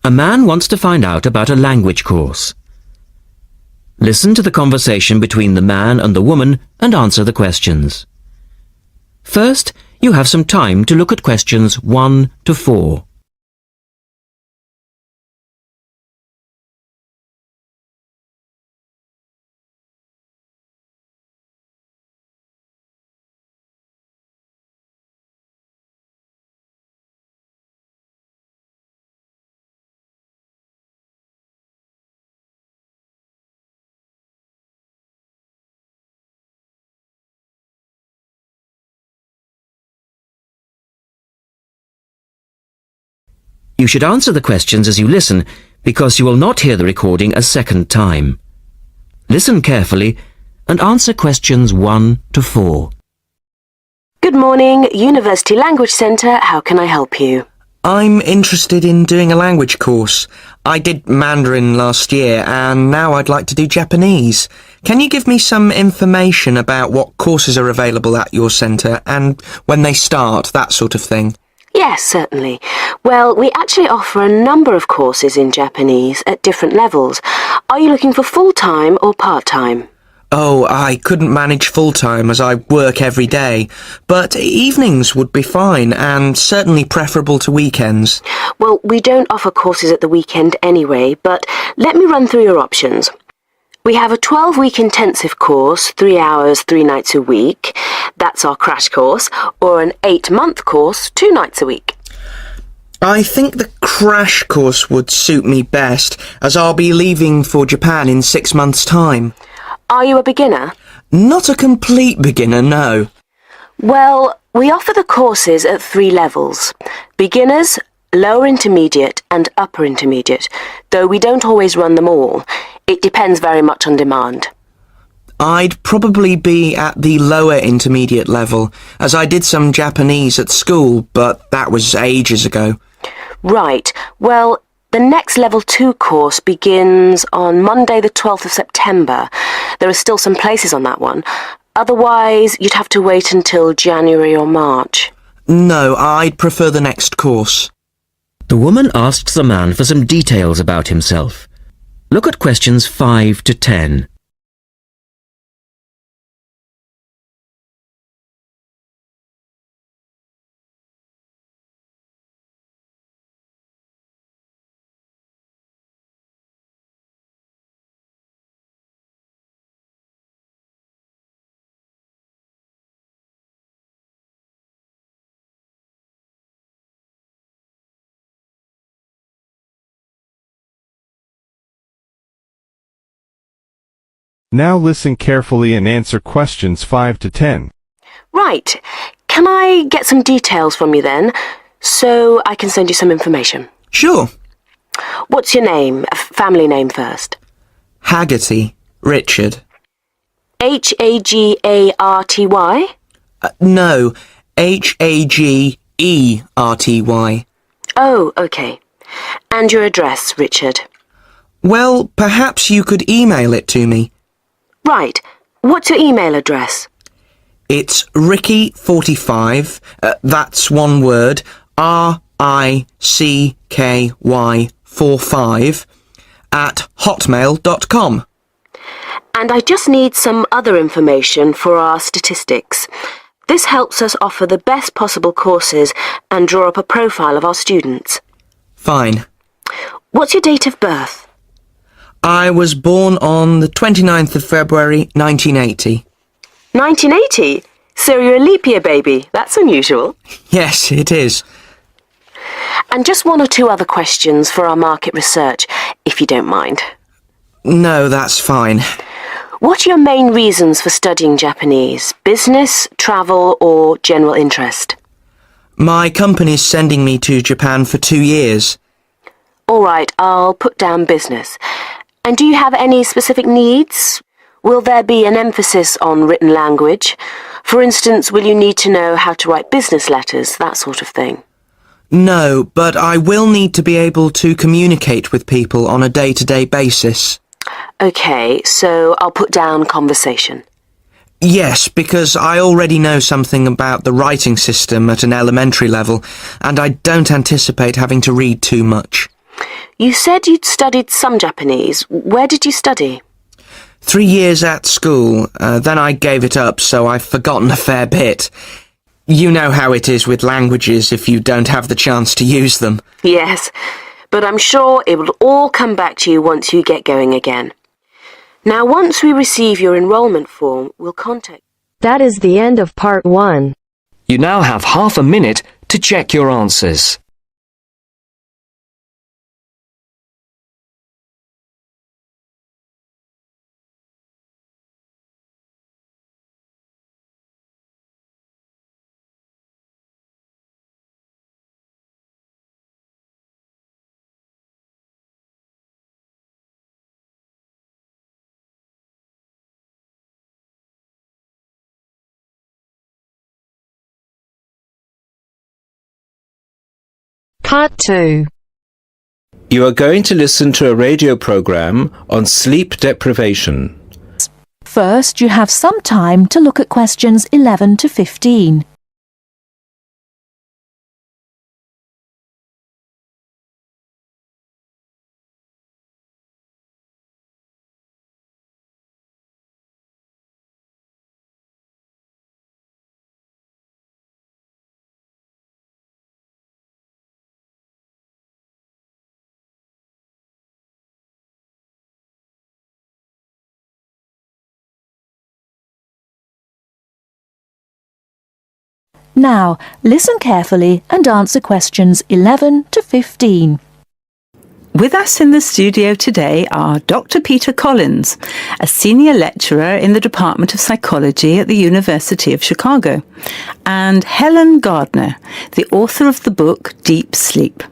A man wants to find out about a language course. Listen to the conversation between the man and the woman and answer the questions. First, you have some time to look at questions 1 to 4. You should answer the questions as you listen, because you will not hear the recording a second time. Listen carefully and answer questions 1 to 4. Good morning, University Language Centre. How can I help you? I'm interested in doing a language course. I did Mandarin last year and now I'd like to do Japanese. Can you give me some information about what courses are available at your centre and when they start, that sort of thing? Yes, certainly. Well, we actually offer a number of courses in Japanese at different levels. Are you looking for full-time or part-time? Oh, I couldn't manage full-time as I work every day, but evenings would be fine and certainly preferable to weekends. Well, we don't offer courses at the weekend anyway, but let me run through your options. We have a 12-week intensive course, 3 hours, 3 nights a week. That's our crash course, or an 8-month course, 2 nights a week. I think the crash course would suit me best, as I'll be leaving for Japan in 6 months' time. Are you a beginner? Not a complete beginner, no. Well, we offer the courses at 3 levels. Beginners, lower intermediate and upper intermediate, though we don't always run them all. It depends very much on demand. I'd probably be at the lower intermediate level, as I did some Japanese at school, but that was ages ago. Right. Well, the next level 2 course begins on Monday the 12th of September. There are still some places on that one. Otherwise, you'd have to wait until January or March. No, I'd prefer the next course. The woman asks the man for some details about himself. Look at questions 5 to 10. Now listen carefully and answer questions 5 to 10. Right. Can I get some details from you then, so I can send you some information? Sure. What's your name? Family name first. Haggerty, Richard. Hagarty? No, Hagerty. Oh, okay. And your address, Richard? Well, perhaps you could email it to me. Right. What's your email address? It's Ricky45, that's one word, RICKY45, at hotmail.com. And I just need some other information for our statistics. This helps us offer the best possible courses and draw up a profile of our students. Fine. What's your date of birth? I was born on the 29th of February, 1980. 1980? So you're a leap year baby. That's unusual. Yes, it is. And just 1 or 2 other questions for our market research, if you don't mind. No, that's fine. What are your main reasons for studying Japanese? Business, travel, or general interest? My company's sending me to Japan for 2 years. All right, I'll put down business. And do you have any specific needs? Will there be an emphasis on written language? For instance, will you need to know how to write business letters, that sort of thing? No, but I will need to be able to communicate with people on a day-to-day basis. Okay, so I'll put down conversation. Yes, because I already know something about the writing system at an elementary level, and I don't anticipate having to read too much. You said you'd studied some Japanese. Where did you study? 3 years at school, then I gave it up, so I've forgotten a fair bit. You know how it is with languages if you don't have the chance to use them. Yes, but I'm sure it will all come back to you once you get going again. Now, once we receive your enrolment form, we'll contact you. That is the end of part 1. You now have half a minute to check your answers. Part 2. You are going to listen to a radio program on sleep deprivation. First, you have some time to look at questions 11 to 15. Now, listen carefully and answer questions 11 to 15. With us in the studio today are Dr. Peter Collins, a senior lecturer in the Department of Psychology at the University of Chicago, and Helen Gardner, the author of the book Deep Sleep.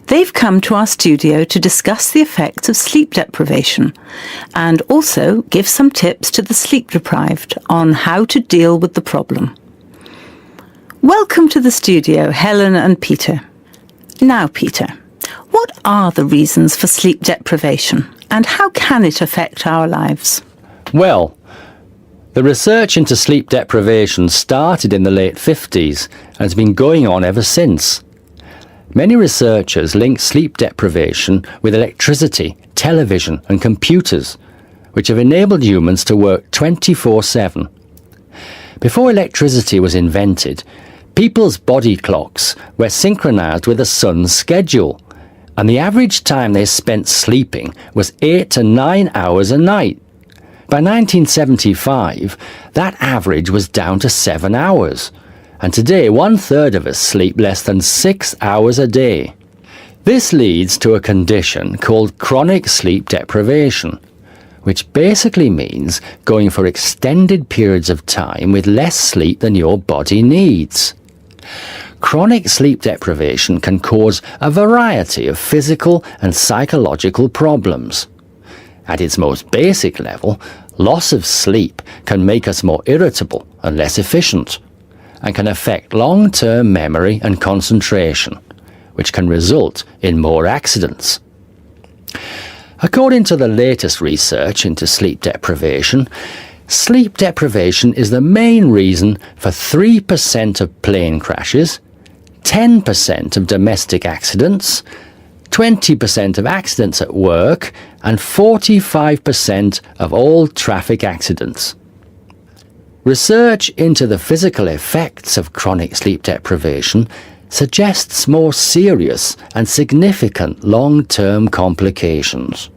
They've come to our studio to discuss the effects of sleep deprivation and also give some tips to the sleep deprived on how to deal with the problem. Welcome to the studio, Helen and Peter. Now, Peter, what are the reasons for sleep deprivation and how can it affect our lives? Well, the research into sleep deprivation started in the late 50s and has been going on ever since. Many researchers link sleep deprivation with electricity, television and computers, which have enabled humans to work 24/7. Before electricity was invented, people's body clocks were synchronized with the sun's schedule, and the average time they spent sleeping was 8 to 9 hours a night. By 1975, that average was down to 7 hours, and today 1/3 of us sleep less than 6 hours a day. This leads to a condition called chronic sleep deprivation, which basically means going for extended periods of time with less sleep than your body needs. Chronic sleep deprivation can cause a variety of physical and psychological problems. At its most basic level, loss of sleep can make us more irritable and less efficient, and can affect long-term memory and concentration, which can result in more accidents. According to the latest research into sleep deprivation is the main reason for 3% of plane crashes, 10% of domestic accidents, 20% of accidents at work, and 45% of all traffic accidents. Research into the physical effects of chronic sleep deprivation suggests more serious and significant long-term complications.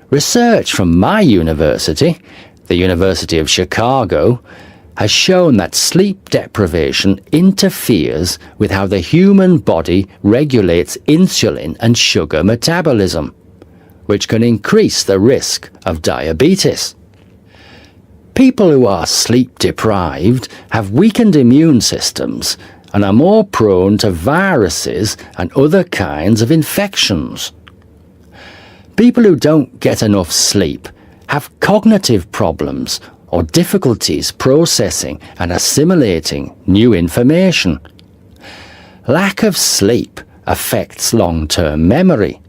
Research from my university, the University of Chicago, has shown that sleep deprivation interferes with how the human body regulates insulin and sugar metabolism, which can increase the risk of diabetes. People who are sleep deprived have weakened immune systems and are more prone to viruses and other kinds of infections. People who don't get enough sleep have cognitive problems or difficulties processing and assimilating new information. Lack of sleep affects long-term memory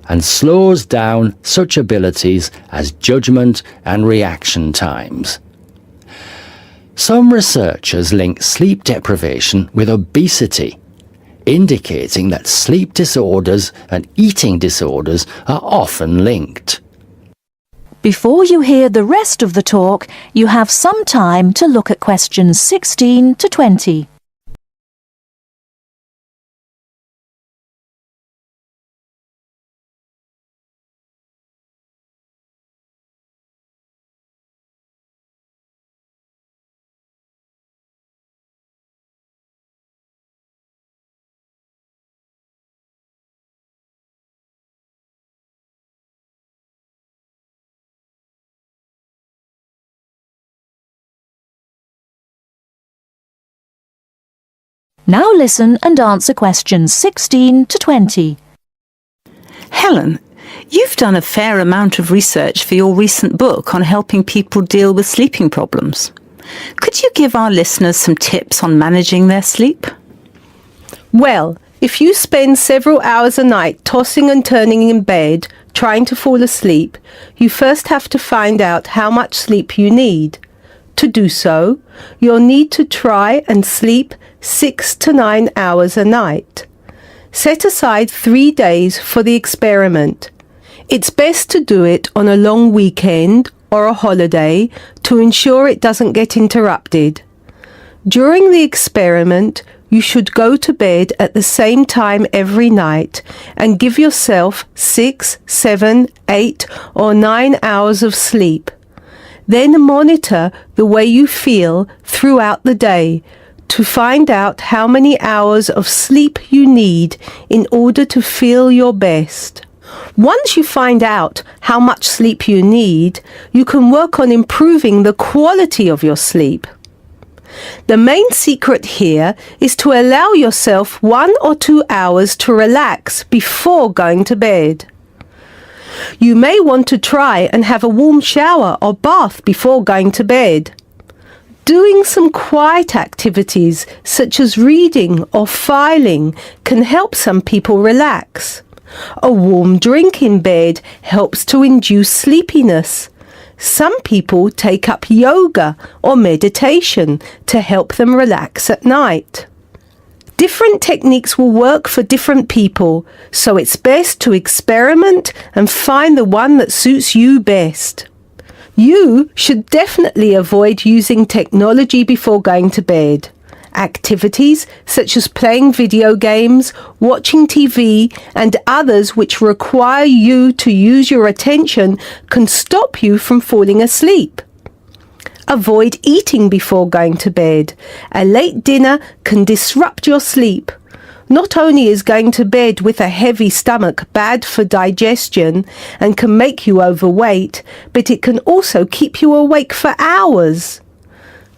and slows down such abilities as judgment and reaction times. Some researchers link sleep deprivation with obesity, indicating that sleep disorders and eating disorders are often linked. Before you hear the rest of the talk, you have some time to look at questions 16 to 20. Now listen and answer questions 16 to 20. Helen, you've done a fair amount of research for your recent book on helping people deal with sleeping problems. Could you give our listeners some tips on managing their sleep? Well, if you spend several hours a night tossing and turning in bed, trying to fall asleep, you first have to find out how much sleep you need. To do so, you'll need to try and sleep 6 to 9 hours a night. Set aside 3 days for the experiment. It's best to do it on a long weekend or a holiday to ensure it doesn't get interrupted. During the experiment, you should go to bed at the same time every night and give yourself 6, 7, 8 or 9 hours of sleep. Then monitor the way you feel throughout the day to find out how many hours of sleep you need in order to feel your best. Once you find out how much sleep you need, you can work on improving the quality of your sleep. The main secret here is to allow yourself 1 or 2 hours to relax before going to bed. You may want to try and have a warm shower or bath before going to bed. Doing some quiet activities such as reading or filing can help some people relax. A warm drink in bed helps to induce sleepiness. Some people take up yoga or meditation to help them relax at night. Different techniques will work for different people, so it's best to experiment and find the one that suits you best. You should definitely avoid using technology before going to bed. Activities such as playing video games, watching TV, and others which require you to use your attention can stop you from falling asleep. Avoid eating before going to bed. A late dinner can disrupt your sleep. Not only is going to bed with a heavy stomach bad for digestion and can make you overweight, but it can also keep you awake for hours.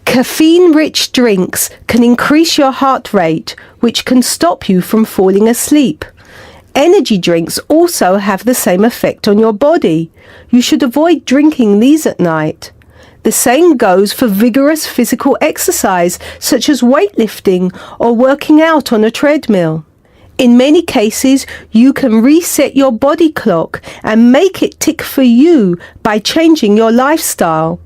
Caffeine-rich drinks can increase your heart rate, which can stop you from falling asleep. Energy drinks also have the same effect on your body. You should avoid drinking these at night. The same goes for vigorous physical exercise, such as weightlifting or working out on a treadmill. In many cases, you can reset your body clock and make it tick for you by changing your lifestyle.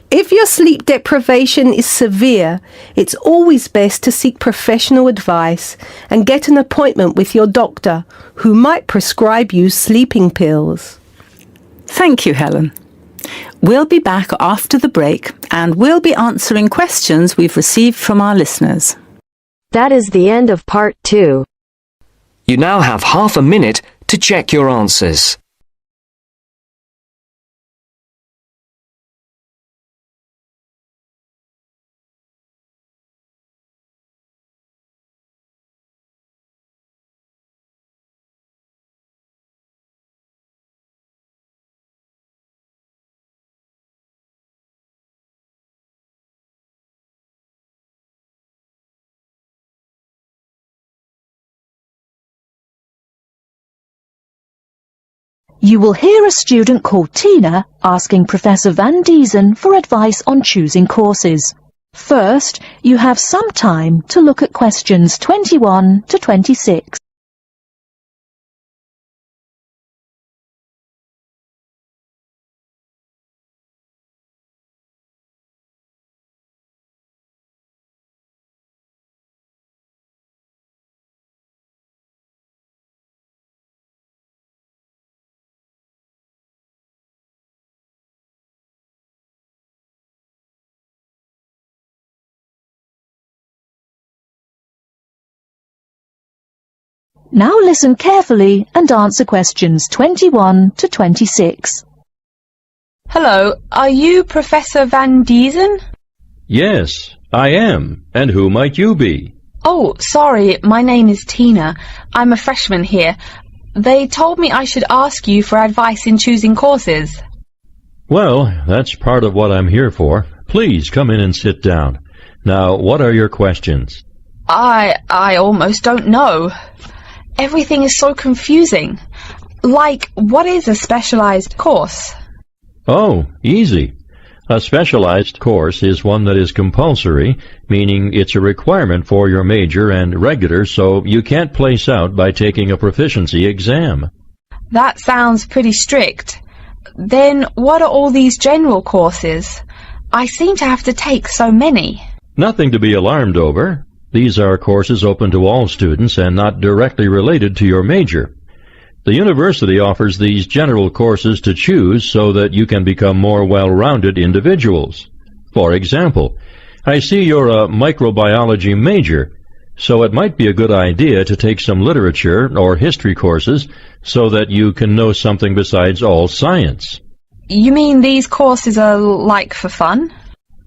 If your sleep deprivation is severe, it's always best to seek professional advice and get an appointment with your doctor, who might prescribe you sleeping pills. Thank you, Helen. We'll be back after the break and we'll be answering questions we've received from our listeners. That is the end of part 2. You now have half a minute to check your answers. You will hear a student called Tina asking Professor Van Diesen for advice on choosing courses. First, you have some time to look at questions 21 to 26. Now listen carefully and answer questions 21 to 26. Hello, are you Professor Van Diezen? Yes, I am. And who might you be? Oh, sorry, my name is Tina. I'm a freshman here. They told me I should ask you for advice in choosing courses. Well, that's part of what I'm here for. Please come in and sit down. Now, what are your questions? I almost don't know. Everything is so confusing. Like, what is a specialized course? Oh, easy. A specialized course is one that is compulsory, meaning it's a requirement for your major, and regular, so you can't place out by taking a proficiency exam. That sounds pretty strict. Then what are all these general courses? I seem to have to take so many. Nothing to be alarmed over. These are courses open to all students and not directly related to your major. The university offers these general courses to choose so that you can become more well-rounded individuals. For example, I see you're a microbiology major, so it might be a good idea to take some literature or history courses so that you can know something besides all science. You mean these courses are like for fun?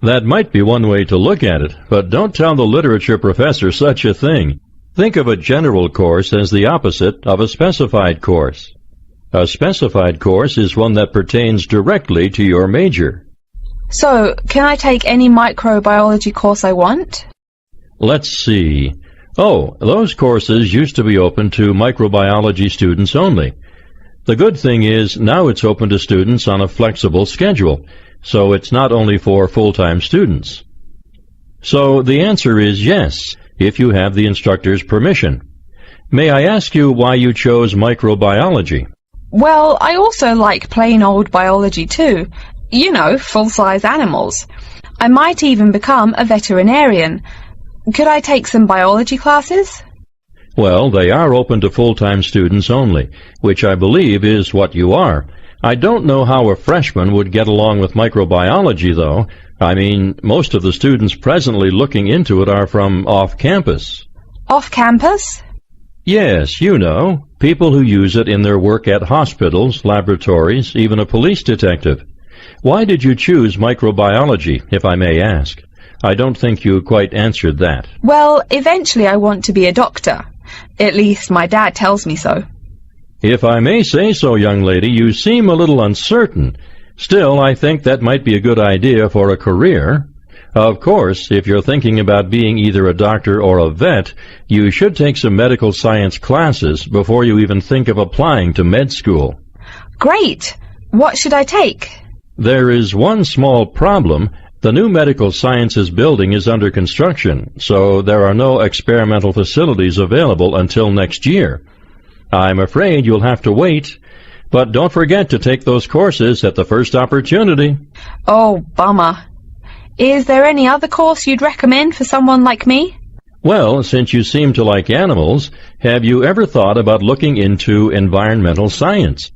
That might be one way to look at it, but don't tell the literature professor such a thing. Think of a general course as the opposite of a specified course. A specified course is one that pertains directly to your major. So, can I take any microbiology course I want? Let's see. Oh, those courses used to be open to microbiology students only. The good thing is now it's open to students on a flexible schedule, so it's not only for full-time students. So the answer is yes, if you have the instructor's permission. May I ask you why you chose microbiology? Well, I also like plain old biology too. You know, full-size animals. I might even become a veterinarian. Could I take some biology classes? Well, they are open to full-time students only, which I believe is what you are. I don't know how a freshman would get along with microbiology, though. I mean, most of the students presently looking into it are from off-campus. Off-campus? Yes, you know, people who use it in their work at hospitals, laboratories, even a police detective. Why did you choose microbiology, if I may ask? I don't think you quite answered that. Well, eventually I want to be a doctor. At least my dad tells me so. If I may say so, young lady, you seem a little uncertain. Still, I think that might be a good idea for a career. Of course, if you're thinking about being either a doctor or a vet, you should take some medical science classes before you even think of applying to med school. Great! What should I take? There is one small problem. The new medical sciences building is under construction, so there are no experimental facilities available until next year. I'm afraid you'll have to wait, but don't forget to take those courses at the first opportunity. Oh, bummer. Is there any other course you'd recommend for someone like me? Well, since you seem to like animals, have you ever thought about looking into environmental science?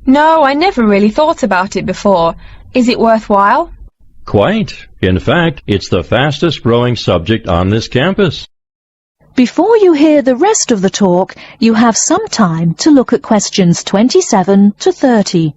No, I never really thought about it before. Is it worthwhile? Quite. In fact, it's the fastest growing subject on this campus. Before you hear the rest of the talk, you have some time to look at questions 27 to 30.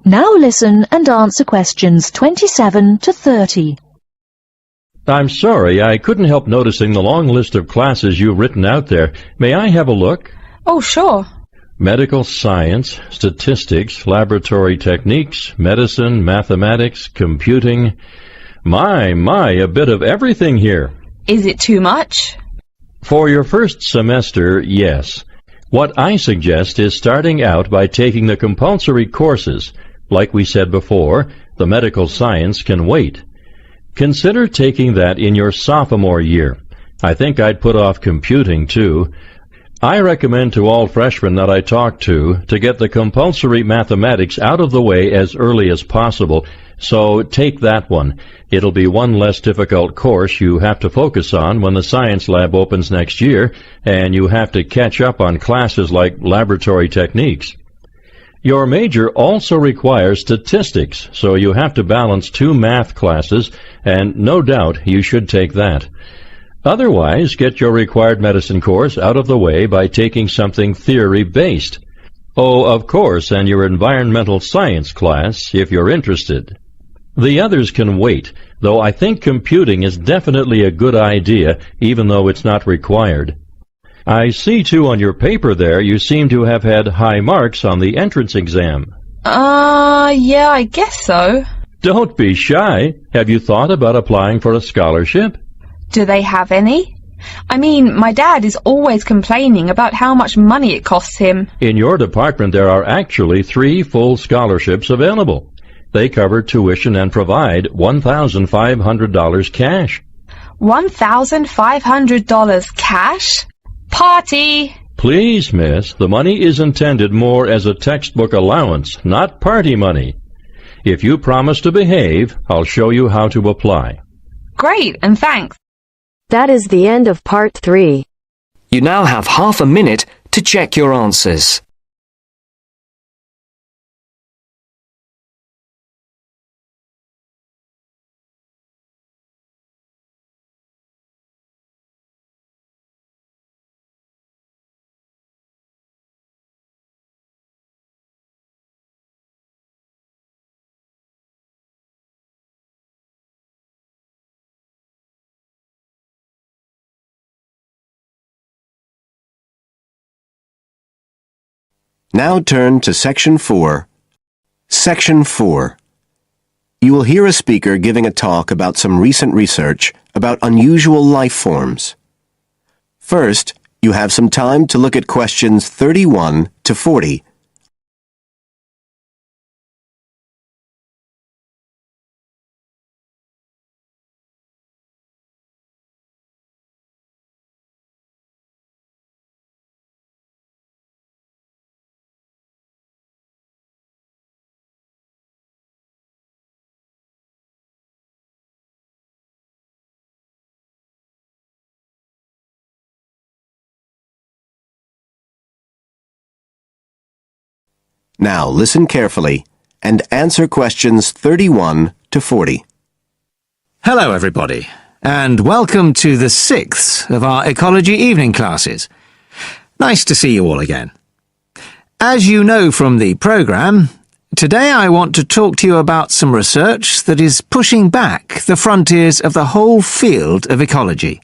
Now listen and answer questions 27 to 30. I'm sorry, I couldn't help noticing the long list of classes you've written out there. May I have a look? Oh, sure. Medical science, statistics, laboratory techniques, medicine, mathematics, computing. My, a bit of everything here. Is it too much? For your first semester, yes. What I suggest is starting out by taking the compulsory courses. Like we said before, the medical science can wait. Consider taking that in your sophomore year. I think I'd put off computing, too. I recommend to all freshmen that I talk to get the compulsory mathematics out of the way as early as possible, so take that one. It'll be one less difficult course you have to focus on when the science lab opens next year, and you have to catch up on classes like laboratory techniques. Your major also requires statistics, so you have to balance 2 math classes, and no doubt you should take that. Otherwise, get your required medicine course out of the way by taking something theory-based. Oh, of course, and your environmental science class, if you're interested. The others can wait, though I think computing is definitely a good idea, even though it's not required. I see, too, on your paper there, you seem to have had high marks on the entrance exam. Yeah, I guess so. Don't be shy. Have you thought about applying for a scholarship? Do they have any? I mean, my dad is always complaining about how much money it costs him. In your department, there are actually 3 full scholarships available. They cover tuition and provide $1,500 cash. $1,500 cash? Party! Please, miss, the money is intended more as a textbook allowance, not party money. If you promise to behave, I'll show you how to apply. Great, and thanks. That is the end of part 3. You now have half a minute to check your answers. Now turn to Section 4. Section 4. You will hear a speaker giving a talk about some recent research about unusual life forms. First, you have some time to look at questions 31 to 40. Now listen carefully and answer questions 31 to 40. Hello everybody, and welcome to the 6th of our ecology evening classes. Nice to see you all again. As you know from the programme, today I want to talk to you about some research that is pushing back the frontiers of the whole field of ecology.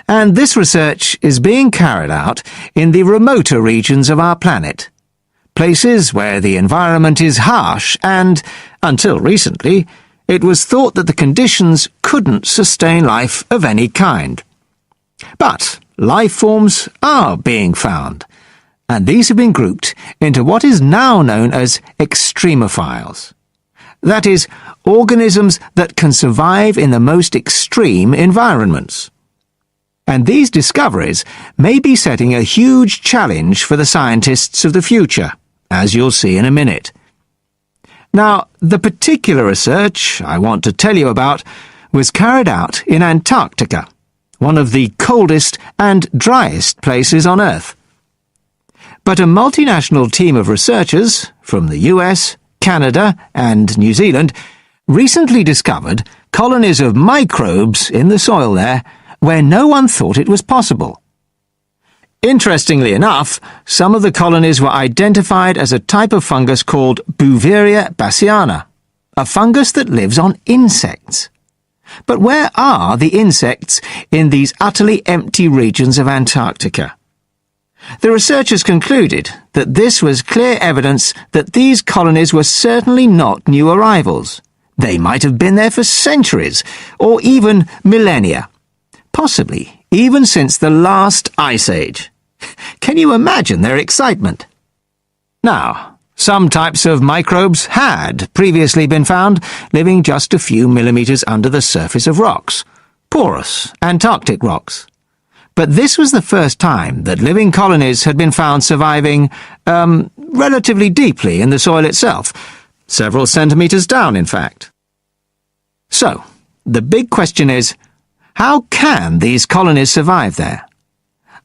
And this research is being carried out in the remoter regions of our planet. Places where the environment is harsh and, until recently, it was thought that the conditions couldn't sustain life of any kind. But life forms are being found, and these have been grouped into what is now known as extremophiles. That is, organisms that can survive in the most extreme environments. And these discoveries may be setting a huge challenge for the scientists of the future, as you'll see in a minute. Now, the particular research I want to tell you about was carried out in Antarctica, one of the coldest and driest places on Earth. But a multinational team of researchers from the US, Canada, and New Zealand recently discovered colonies of microbes in the soil there where no one thought it was possible. Interestingly enough, some of the colonies were identified as a type of fungus called Bouveria bassiana, a fungus that lives on insects. But where are the insects in these utterly empty regions of Antarctica? The researchers concluded that this was clear evidence that these colonies were certainly not new arrivals. They might have been there for centuries, or even millennia, possibly even since the last ice age. Can you imagine their excitement? Now, some types of microbes had previously been found living just a few millimeters under the surface of rocks, porous Antarctic rocks. But this was the first time that living colonies had been found surviving, relatively deeply in the soil itself, several centimetres down, in fact. So, the big question is, how can these colonies survive there?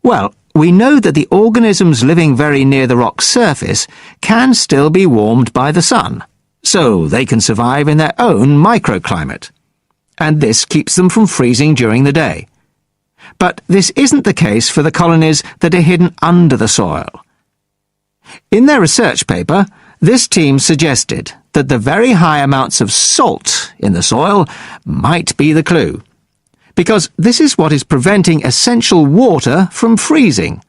Well, we know that the organisms living very near the rock's surface can still be warmed by the sun, so they can survive in their own microclimate. And this keeps them from freezing during the day. But this isn't the case for the colonies that are hidden under the soil. In their research paper, this team suggested that the very high amounts of salt in the soil might be the clue, because this is what is preventing essential water from freezing.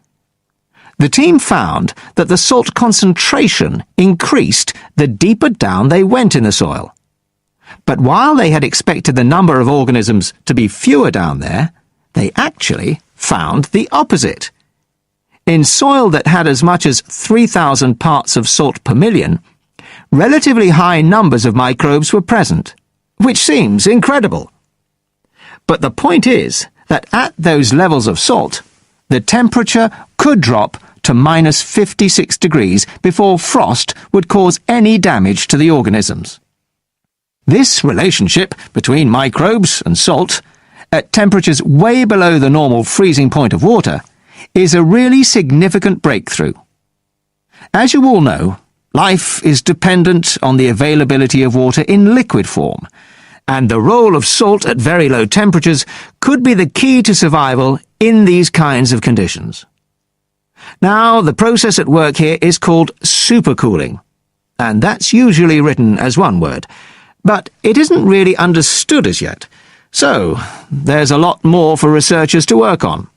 The team found that the salt concentration increased the deeper down they went in the soil. But while they had expected the number of organisms to be fewer down there, they actually found the opposite. In soil that had as much as 3,000 parts of salt per million, relatively high numbers of microbes were present, which seems incredible. But the point is that at those levels of salt, the temperature could drop to minus 56 degrees before frost would cause any damage to the organisms. This relationship between microbes and salt, at temperatures way below the normal freezing point of water, is a really significant breakthrough. As you all know, life is dependent on the availability of water in liquid form, and the role of salt at very low temperatures could be the key to survival in these kinds of conditions. Now, the process at work here is called supercooling, and that's usually written as one word, but it isn't really understood as yet, so there's a lot more for researchers to work on.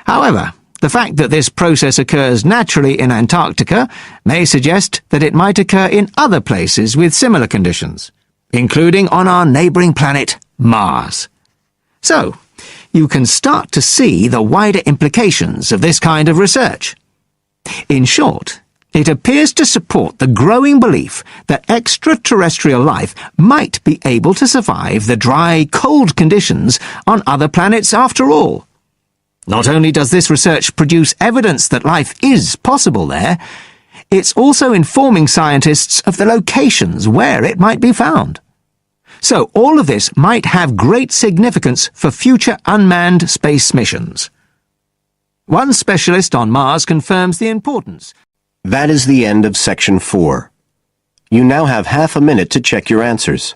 However, the fact that this process occurs naturally in Antarctica may suggest that it might occur in other places with similar conditions, including on our neighbouring planet, Mars. So, you can start to see the wider implications of this kind of research. In short, it appears to support the growing belief that extraterrestrial life might be able to survive the dry, cold conditions on other planets after all. Not only does this research produce evidence that life is possible there, it's also informing scientists of the locations where it might be found. So all of this might have great significance for future unmanned space missions. One specialist on Mars confirms the importance. That is the end of Section 4. You now have half a minute to check your answers.